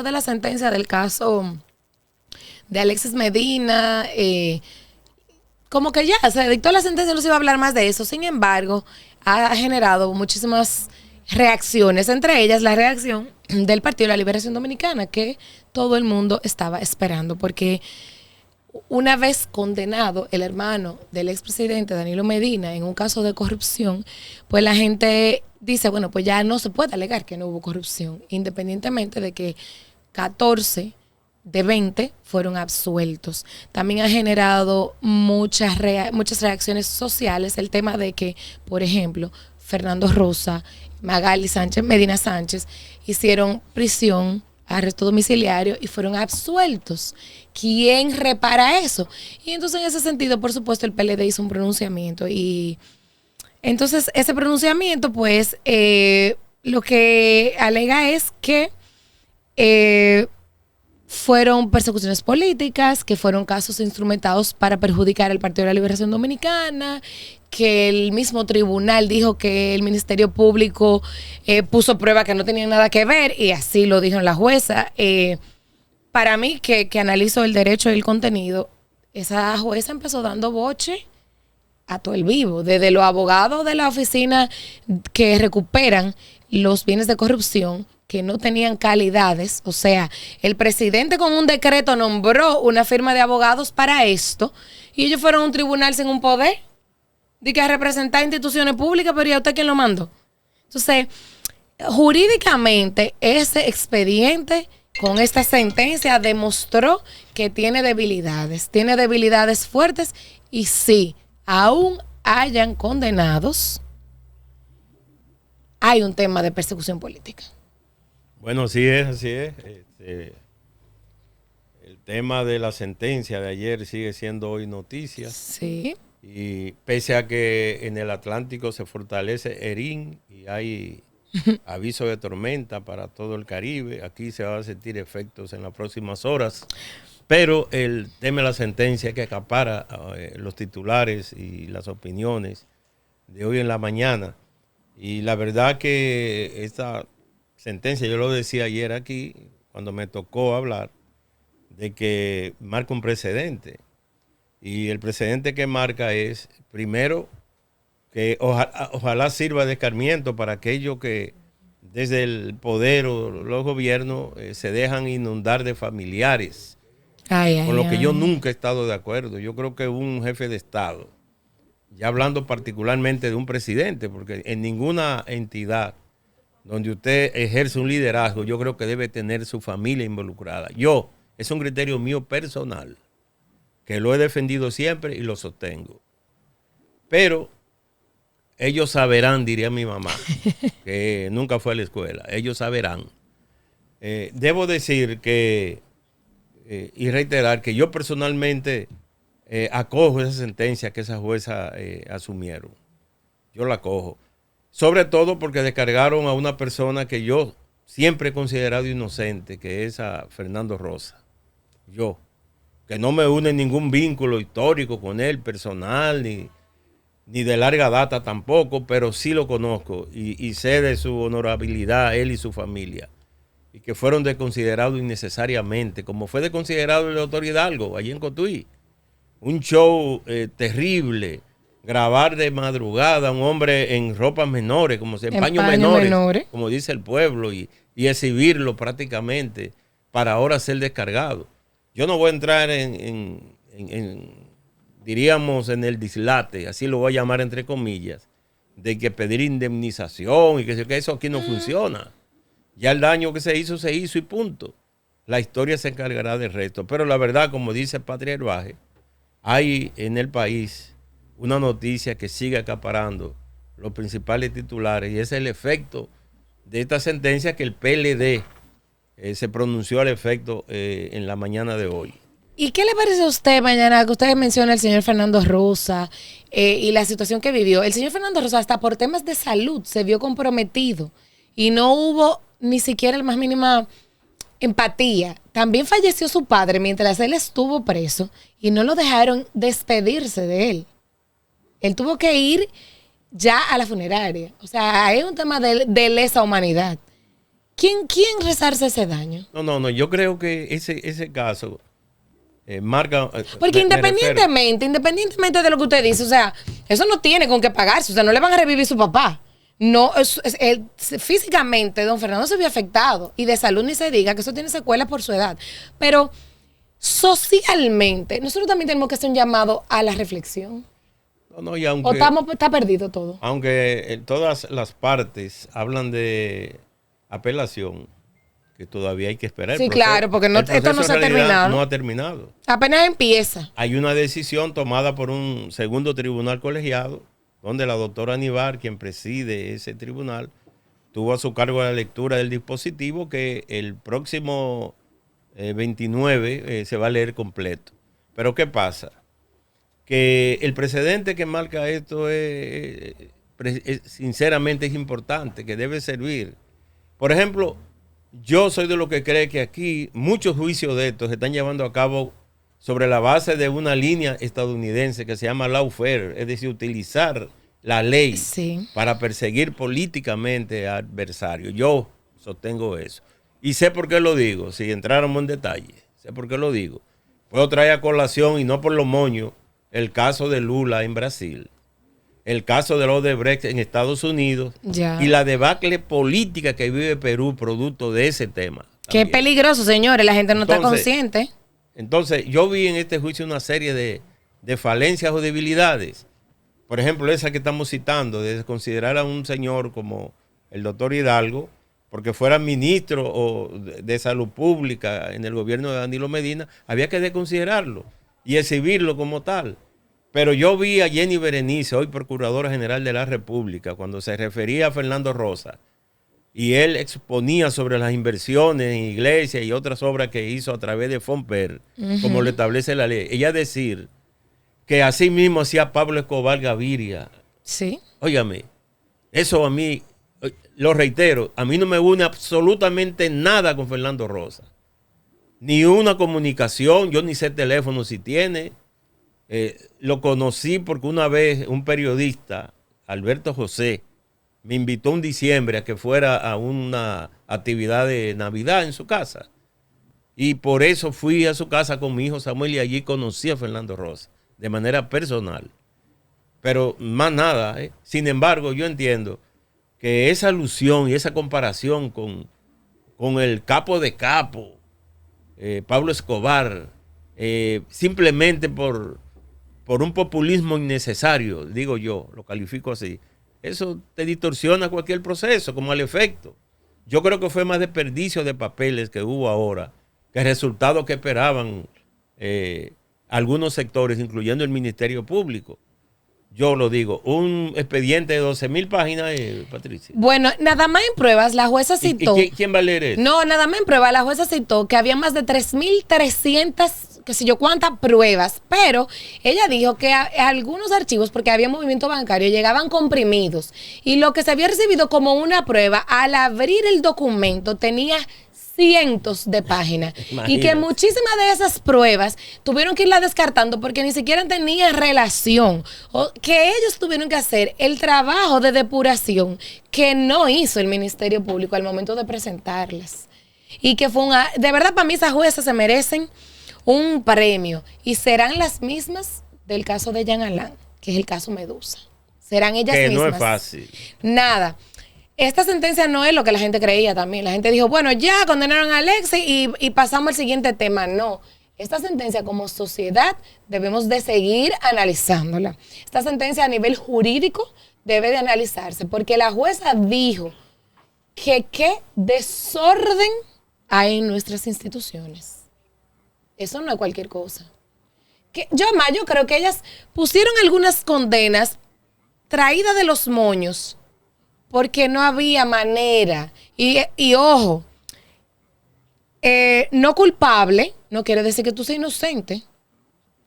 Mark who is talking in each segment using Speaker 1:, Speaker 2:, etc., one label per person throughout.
Speaker 1: después de la sentencia del caso de Alexis Medina, como que ya se dictó la sentencia, no se iba a hablar más de eso. Sin embargo, ha generado muchísimas reacciones, entre ellas la reacción del Partido de la Liberación Dominicana, que todo el mundo estaba esperando, porque una vez condenado el hermano del expresidente Danilo Medina en un caso de corrupción, pues la gente dice, bueno, pues ya no se puede alegar que no hubo corrupción, independientemente de que 14 de 20 fueron absueltos. También ha generado muchas reacciones sociales el tema de que, por ejemplo, Fernando Rosa, Magali Sánchez, Medina Sánchez, hicieron prisión, arresto domiciliario y fueron absueltos. ¿Quién repara eso? Y entonces en ese sentido, por supuesto, el PLD hizo un pronunciamiento y entonces ese pronunciamiento, pues, lo que alega es que fueron persecuciones políticas, que fueron casos instrumentados para perjudicar al Partido de la Liberación Dominicana, que el mismo tribunal dijo que el Ministerio Público puso pruebas que no tenían nada que ver, y así lo dijo la jueza. Para mí, que analizo el derecho y el contenido, esa jueza empezó dando boche a todo el vivo, desde los abogados de la oficina que recuperan los bienes de corrupción, que no tenían calidades. O sea, el presidente con un decreto nombró una firma de abogados para esto, y ellos fueron a un tribunal sin un poder, de que a representar instituciones públicas, pero ¿y a usted quién lo mandó? Entonces, jurídicamente, ese expediente con esta sentencia demostró que tiene debilidades fuertes, y sí, aún hayan condenados, hay un tema de persecución política.
Speaker 2: Bueno, así es. El tema de la sentencia de ayer sigue siendo hoy noticia.
Speaker 1: Sí.
Speaker 2: Y pese a que en el Atlántico se fortalece Erin y hay aviso de tormenta para todo el Caribe, aquí se van a sentir efectos en las próximas horas. Pero el tema de la sentencia que acapara los titulares y las opiniones de hoy en la mañana. Y la verdad que esta sentencia, yo lo decía ayer aquí, cuando me tocó hablar, de que marca un precedente. Y el precedente que marca es, primero, que ojalá sirva de escarmiento para aquellos que desde el poder o los gobiernos se dejan inundar de familiares. Con lo que yo nunca he estado de acuerdo. Yo creo que un jefe de Estado, ya hablando particularmente de un presidente, porque en ninguna entidad donde usted ejerce un liderazgo, yo creo que debe tener su familia involucrada. Es un criterio mío personal, que lo he defendido siempre y lo sostengo. Pero ellos saberán, diría mi mamá, que nunca fue a la escuela, ellos saberán. Debo decir que, y reiterar que yo personalmente acojo esa sentencia que esa jueza asumieron. Yo la acojo. Sobre todo porque descargaron a una persona que yo siempre he considerado inocente, que es a Fernando Rosa. Que no me une ningún vínculo histórico con él, personal, ni de larga data tampoco, pero sí lo conozco y sé de su honorabilidad, él y su familia, y que fueron desconsiderados innecesariamente, como fue desconsiderado el doctor Hidalgo, allí en Cotuí. Un show terrible, grabar de madrugada a un hombre en ropas menores, como en paños menores, como dice el pueblo, y exhibirlo prácticamente para ahora ser descargado. Yo no voy a entrar diríamos, en el dislate, así lo voy a llamar entre comillas, de que pedir indemnización y que eso aquí no funciona. Ya el daño que se hizo y punto. La historia se encargará del resto. Pero la verdad, como dice Patria Herbaje, hay en el país una noticia que sigue acaparando los principales titulares, y es el efecto de esta sentencia que el PLD se pronunció al efecto en la mañana de hoy.
Speaker 1: ¿Y qué le parece a usted mañana que usted menciona al señor Fernando Rosa y la situación que vivió? El señor Fernando Rosa hasta por temas de salud se vio comprometido y no hubo ni siquiera la más mínima empatía. También falleció su padre mientras él estuvo preso y no lo dejaron despedirse de él. Él tuvo que ir ya a la funeraria. O sea, hay un tema de lesa humanidad. ¿Quién resarce ese daño?
Speaker 2: No, yo creo que ese caso marca...
Speaker 1: Porque independientemente de lo que usted dice, o sea, eso no tiene con qué pagarse, o sea, no le van a revivir su papá. No, físicamente don Fernando se vio afectado y de salud ni se diga, que eso tiene secuelas por su edad. Pero socialmente, nosotros también tenemos que hacer un llamado a la reflexión.
Speaker 2: No, y aunque,
Speaker 1: está perdido todo.
Speaker 2: Aunque todas las partes hablan de apelación, que todavía hay que esperar.
Speaker 1: Sí, claro, porque esto no se ha terminado.
Speaker 2: No ha terminado.
Speaker 1: Apenas empieza.
Speaker 2: Hay una decisión tomada por un segundo tribunal colegiado, donde la doctora Aníbar, quien preside ese tribunal, tuvo a su cargo la lectura del dispositivo que el próximo 29 se va a leer completo. Pero ¿qué pasa? Que el precedente que marca esto sinceramente es importante, que debe servir. Por ejemplo, yo soy de los que cree que aquí muchos juicios de estos se están llevando a cabo sobre la base de una línea estadounidense que se llama lawfare, es decir, utilizar la ley para perseguir políticamente a adversarios. Yo sostengo eso. Y sé por qué lo digo, si entráramos en detalle, sé por qué lo digo. Puedo traer a colación, y no por los moños, el caso de Lula en Brasil, el caso de Odebrecht en Estados Unidos y la debacle política que vive Perú producto de ese tema.
Speaker 1: Qué peligroso, señores, la gente no está consciente.
Speaker 2: Entonces, yo vi en este juicio una serie de falencias o debilidades. Por ejemplo, esa que estamos citando, de considerar a un señor como el doctor Hidalgo, porque fuera ministro de Salud Pública en el gobierno de Danilo Medina, había que desconsiderarlo y exhibirlo como tal. Pero yo vi a Jenny Berenice, hoy Procuradora General de la República, cuando se refería a Fernando Rosa, y él exponía sobre las inversiones en iglesias y otras obras que hizo a través de Fomper, como lo establece la ley. Ella decir que así mismo hacía Pablo Escobar Gaviria.
Speaker 1: Sí.
Speaker 2: Óigame, eso a mí, lo reitero, a mí no me une absolutamente nada con Fernando Rosa. Ni una comunicación, yo ni sé teléfono si tiene. Lo conocí porque una vez un periodista, Alberto José, me invitó en diciembre a que fuera a una actividad de Navidad en su casa. Y por eso fui a su casa con mi hijo Samuel y allí conocí a Fernando Rosa de manera personal. Pero más nada. Sin embargo, yo entiendo que esa alusión y esa comparación con el capo de capo, Pablo Escobar, simplemente por un populismo innecesario, digo yo, lo califico así, eso te distorsiona cualquier proceso, como al efecto. Yo creo que fue más desperdicio de papeles que hubo ahora que el resultado que esperaban algunos sectores, incluyendo el Ministerio Público. Yo lo digo, un expediente de 12,000 páginas, Patricia.
Speaker 1: Bueno, nada más en pruebas, la jueza citó...
Speaker 2: ¿Y quién va a leer eso?
Speaker 1: No, nada más en pruebas, la jueza citó que había más de 3,300, qué sé yo cuántas pruebas, pero ella dijo que algunos archivos, porque había movimiento bancario, llegaban comprimidos, y lo que se había recibido como una prueba, al abrir el documento, tenía cientos de páginas. Imagínate. Y que muchísimas de esas pruebas tuvieron que irla descartando porque ni siquiera tenían relación, o que ellos tuvieron que hacer el trabajo de depuración que no hizo el Ministerio Público al momento de presentarlas. Y que fue de verdad, para mí esas juezas se merecen un premio y serán las mismas del caso de Jean Alain, que es el caso Medusa. Serán ellas mismas.
Speaker 2: Que no es fácil.
Speaker 1: Nada. Esta sentencia no es lo que la gente creía también. La gente dijo, bueno, ya condenaron a Alexis y pasamos al siguiente tema. No, esta sentencia como sociedad debemos de seguir analizándola. Esta sentencia a nivel jurídico debe de analizarse porque la jueza dijo que qué desorden hay en nuestras instituciones. Eso no es cualquier cosa. Yo creo que ellas pusieron algunas condenas traídas de los moños porque no había manera. Y ojo, no culpable no quiere decir que tú seas inocente.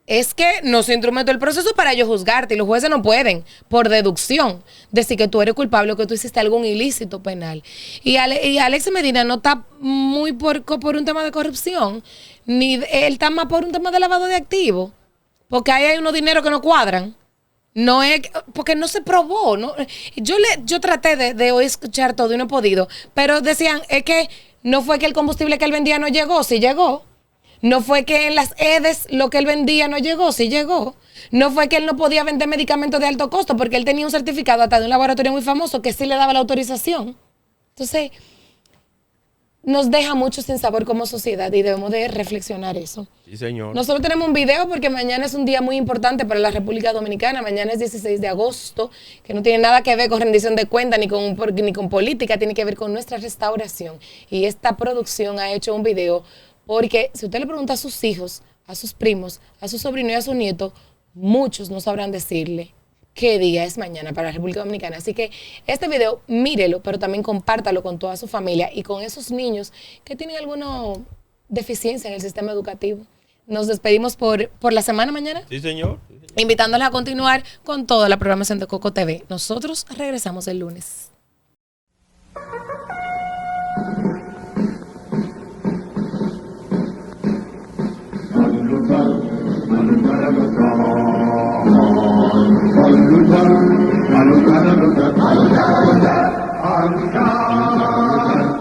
Speaker 1: Es que no se instrumentó el proceso para ellos juzgarte y los jueces no pueden, por deducción, decir que tú eres culpable o que tú hiciste algún ilícito penal. Y Alexis Medina no está muy por un tema de corrupción, ni él está más por un tema de lavado de activos, porque ahí hay unos dineros que no cuadran. No es porque no se probó, ¿no? Yo traté de hoy escuchar todo y no he podido, pero decían, es que no fue que el combustible que él vendía no llegó, sí llegó. No fue que en las EDES lo que él vendía no llegó, sí llegó. No fue que él no podía vender medicamentos de alto costo porque él tenía un certificado hasta de un laboratorio muy famoso que sí le daba la autorización. Entonces, nos deja mucho sin sabor como sociedad y debemos de reflexionar eso.
Speaker 2: Sí, señor.
Speaker 1: Nosotros tenemos un video porque mañana es un día muy importante para la República Dominicana. Mañana es 16 de agosto, que no tiene nada que ver con rendición de cuentas ni con política, tiene que ver con nuestra restauración. Y esta producción ha hecho un video porque si usted le pregunta a sus hijos, a sus primos, a sus sobrinos y a sus nietos, muchos no sabrán decirle qué día es mañana para la República Dominicana. Así que este video, mírelo, pero también compártalo con toda su familia y con esos niños que tienen alguna deficiencia en el sistema educativo. Nos despedimos por la semana mañana.
Speaker 2: Sí, señor.
Speaker 1: Invitándoles a continuar con toda la programación de Coco TV. Nosotros regresamos el lunes.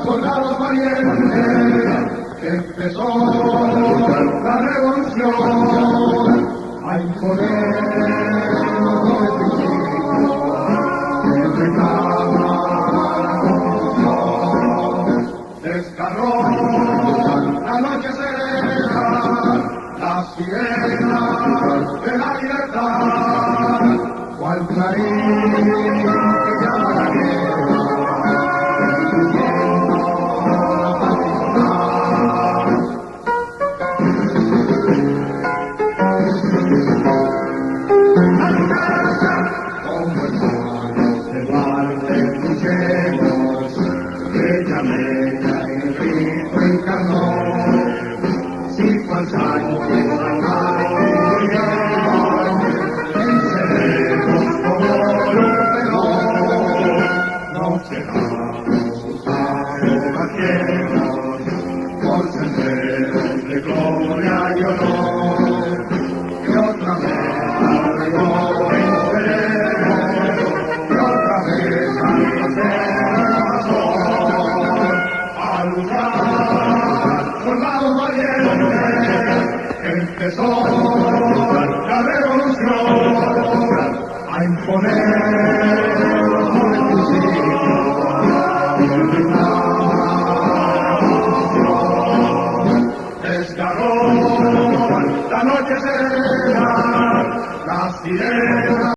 Speaker 3: Soldados valientes, empezó la revolución, hay poder, descargó la noche serena, la sirena de la libertad, cual clarín que llama la guerra. Empezó la revolución a imponer descargó la noche serena, la sirena.